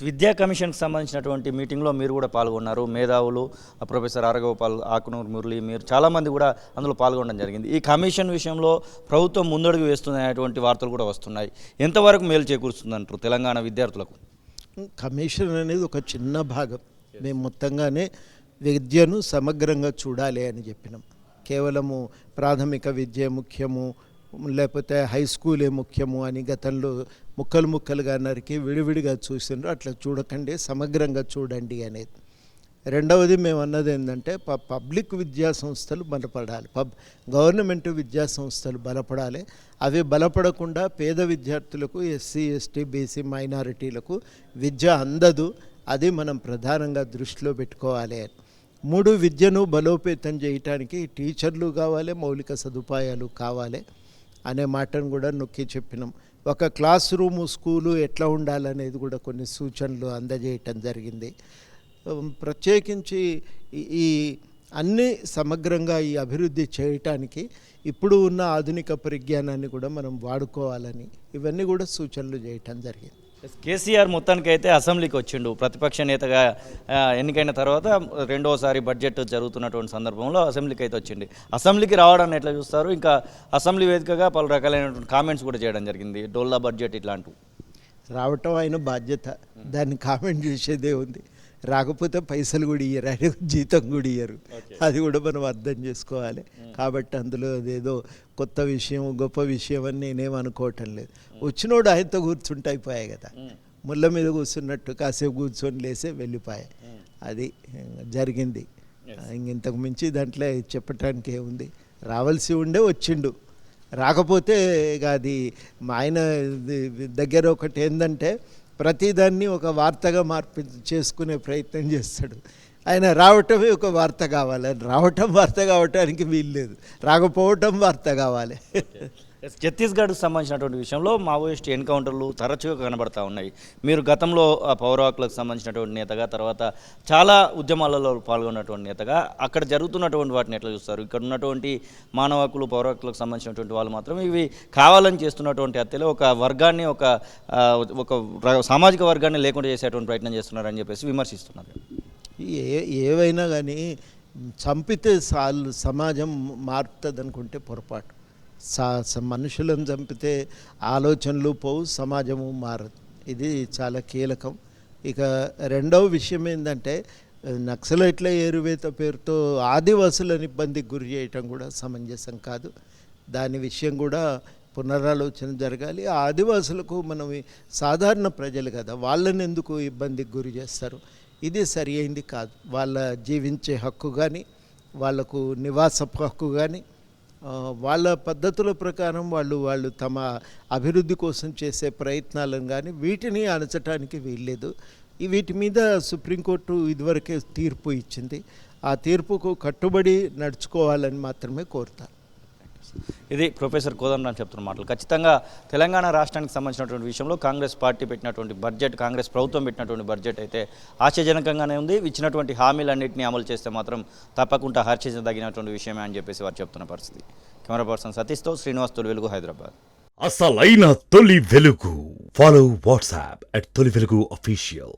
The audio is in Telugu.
విద్యా కమిషన్కి సంబంధించినటువంటి మీటింగ్లో మీరు కూడా పాల్గొన్నారు. మేధావులు ప్రొఫెసర్ ఆరగోపాల్, ఆకునూరు మురళి, మీరు చాలామంది కూడా అందులో పాల్గొనడం జరిగింది. ఈ కమిషన్ విషయంలో ప్రభుత్వం ముందడుగు వేస్తున్నటువంటి వార్తలు కూడా వస్తున్నాయి. ఎంతవరకు మేలు చేకూరుస్తుందంటారు తెలంగాణ విద్యార్థులకు? కమిషన్ అనేది ఒక చిన్న భాగం. మేము మొత్తంగానే విద్యను సమగ్రంగా చూడాలి అని చెప్పినాం. కేవలము ప్రాథమిక విద్య ముఖ్యము, లేకపోతే హై స్కూలే ముఖ్యము అని గతంలో ముక్కలుగా నరికి విడివిడిగా చూసిండ్రు. అట్లా చూడకండి, సమగ్రంగా చూడండి అనేది. రెండవది మేము అన్నది ఏంటంటే పబ్లిక్ విద్యా సంస్థలు బలపడాలి, గవర్నమెంట్ విద్యా సంస్థలు బలపడాలి. అవి బలపడకుండా పేద విద్యార్థులకు, ఎస్సీ ఎస్టీ బీసీ మైనారిటీలకు విద్య అందదు. అది మనం ప్రధానంగా దృష్టిలో పెట్టుకోవాలి. 3 విద్యను బలోపేతం చేయటానికి టీచర్లు కావాలి, మౌలిక సదుపాయాలు కావాలి అనే మాటను కూడా నొక్కి చెప్పినాం. ఒక క్లాస్ రూము స్కూలు ఎట్లా ఉండాలనేది కూడా కొన్ని సూచనలు అందజేయటం జరిగింది. ప్రత్యేకించి ఈ అన్ని సమగ్రంగా ఈ అభివృద్ధి చేయటానికి ఇప్పుడు ఉన్న ఆధునిక పరిజ్ఞానాన్ని కూడా మనం వాడుకోవాలని ఇవన్నీ కూడా సూచనలు చేయటం జరిగింది. కేసీఆర్ మొత్తానికైతే అసెంబ్లీకి వచ్చిండు. ప్రతిపక్ష నేతగా ఎన్నికైన తర్వాత రెండోసారి బడ్జెట్ జరుగుతున్నటువంటి సందర్భంలో అసెంబ్లీకి అయితే వచ్చింది. అసెంబ్లీకి రావడాన్ని ఎట్లా చూస్తారు? ఇంకా అసెంబ్లీ వేదికగా పలు రకాలైనటువంటి కామెంట్స్ కూడా చేయడం జరిగింది. డోల్లా బడ్జెట్ ఇట్లాంటివి రావటం ఆయన బాధ్యత, దాన్ని కామెంట్ చేసేదే ఉంది. రాకపోతే పైసలు కూడా ఇయ్యరు, ఆయన జీతం కూడా ఇయ్యరు. అది కూడా మనం అర్థం చేసుకోవాలి. కాబట్టి అందులో అదేదో కొత్త విషయం గొప్ప విషయం అని నేనేం అనుకోవటం లేదు. వచ్చినోడు ఆయనతో కూర్చుంటే అయిపోయాయి కదా, ముళ్ళ మీద కూర్చున్నట్టు కాసేపు కూర్చొని లేసే వెళ్ళిపోయాయి. అది జరిగింది. ఇంతకు మించి దాంట్లో చెప్పటానికి ఏముంది? రావాల్సి ఉండే వచ్చిండు, రాకపోతే ఇక అది ఆయన దగ్గర ఒకటి ఏంటంటే ప్రతిదాన్ని ఒక వార్తగా చేసుకునే ప్రయత్నం చేస్తాడు. ఆయన రావటమే ఒక వార్త కావాలి, రావటం వార్త కావటానికి వీలు లేదు, రాకపోవటం వార్త కావాలి. ఛత్తీస్గఢ్కి సంబంధించినటువంటి విషయంలో మావోయిస్ట్ ఎన్కౌంటర్లు తరచుగా కనబడతా ఉన్నాయి. మీరు గతంలో పౌర హక్కులకు సంబంధించినటువంటి నేతగా, తర్వాత చాలా ఉద్యమాలలో పాల్గొన్నటువంటి నేతగా, అక్కడ జరుగుతున్నటువంటి వాటిని ఎట్లా చూస్తారు? ఇక్కడ ఉన్నటువంటి మానవ హక్కులు, పౌర హక్కులకు సంబంధించినటువంటి వాళ్ళు మాత్రం ఇవి కావాలని చేస్తున్నటువంటి హత్యలు ఒక వర్గాన్ని, ఒక సామాజిక వర్గాన్ని లేకుండా చేసేటువంటి ప్రయత్నం చేస్తున్నారని చెప్పేసి విమర్శిస్తున్నారు. ఏవైనా కానీ చంపితే సమాజం మారుతుంది అనుకుంటే పొరపాటు. మనుషులను చంపితే ఆలోచనలు పోవు, సమాజము మారదు. ఇది చాలా కీలకం. ఇక రెండవ విషయం ఏంటంటే నక్సలైట్ల ఏరువేత పేరుతో ఆదివాసులను ఇబ్బందికి గురి చేయటం కూడా సమంజసం కాదు. దాని విషయం కూడా పునరాలోచన జరగాలి. ఆ ఆదివాసులకు మనం సాధారణ ప్రజలు కదా, వాళ్ళని ఎందుకు ఇబ్బందికి గురి చేస్తారు? ఇది సరి అయింది కాదు. వాళ్ళ జీవించే హక్కు కానీ, వాళ్లకు నివాసపు హక్కు కానీ, వాళ్ళ పద్ధతుల ప్రకారం వాళ్ళు తమ అభివృద్ధి కోసం చేసే ప్రయత్నాలను కానీ వీటిని అణచటానికి వీల్లేదు. వీటి మీద సుప్రీంకోర్టు ఇదివరకే తీర్పు ఇచ్చింది. ఆ తీర్పుకు కట్టుబడి నడుచుకోవాలని మాత్రమే కోరుతారు. ఇది ప్రొఫెసర్ కోదండరాం చెప్తున్న మాటలు. ఖచ్చితంగా తెలంగాణ రాష్ట్రానికి సంబంధించినటువంటి విషయంలో కాంగ్రెస్ పార్టీ పెట్టినటువంటి బడ్జెట్, కాంగ్రెస్ ప్రభుత్వం పెట్టినటువంటి బడ్జెట్ అయితే ఆశాజనకంగానే ఉంది. ఇచ్చినటువంటి హామీలన్నింటినీ అమలు చేస్తే మాత్రం తప్పకుండా హర్షించదగినటువంటి విషయమే అని చెప్పేసి వారు చెప్తున్న పరిస్థితి. కెమెరా పర్సన్ సతీష్తో శ్రీనివాస్, తొలి వెలుగు, హైదరాబాద్. అసలైన తొలి వెలుగు. ఫాలో వాట్సాప్ @తొలి వెలుగు అఫీషియల్.